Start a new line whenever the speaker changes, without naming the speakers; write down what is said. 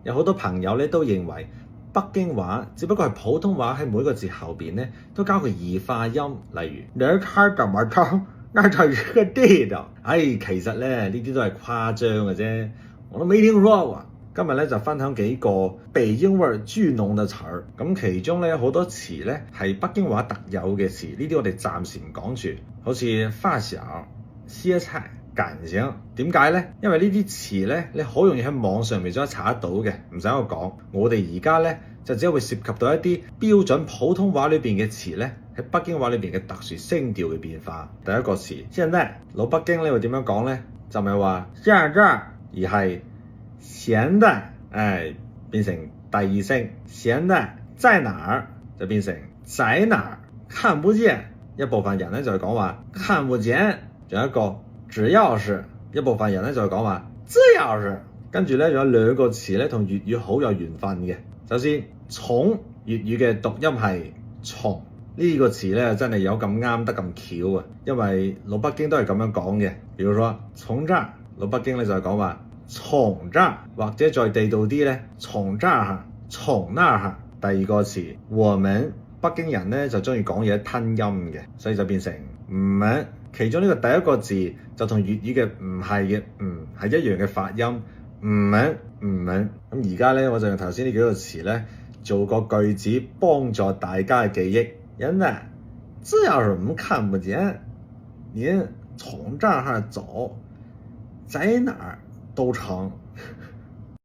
有好多朋友咧都認為北京話只不過係普通話喺每個字後邊咧都加個異化音，例如你猜怎麼着，那就是個地道。其實咧呢啲都係誇張嘅啫，我都未聽說過。今日咧就分享幾個北京味巨濃嘅詞兒，咁其中咧好多詞咧係北京話特有嘅詞，呢啲我哋暫時唔講住，好似發小、歇菜、感情。點解咧？因為呢啲詞咧你好容易喺網上面就查得到嘅，唔使我講。我哋而家咧就只會涉及到一啲標準普通話裏邊嘅詞咧喺北京話裏邊嘅特殊聲調嘅變化。第一個詞現在，老北京咧會點樣講咧？就唔係話現在，而係現在，變成第二聲。現在在哪兒就變成在哪兒，看不見。一部分人咧就係講話看不見，仲有一個只要是，一部分人咧就係講話只要是。跟住咧仲有兩個詞咧同粵語好有緣分嘅。首先，蟲粵語嘅讀音係蟲，呢個詞咧真係有咁啱得咁巧啊！因為老北京都係咁樣講嘅。比如說從這兒，老北京咧就係講話從這兒，或者再地道啲咧從這兒，從那兒。第二個詞，我們北京人咧就中意講嘢吞音嘅，所以就變成唔們。其中呢個第一個字就同粵語嘅唔係嘅係一樣嘅發音，唔們唔們。咁而家咧我就用頭先呢幾個詞咧做個句子，幫助大家嘅記憶。現在只要是我們看不見，您從這兒走，在哪兒都成。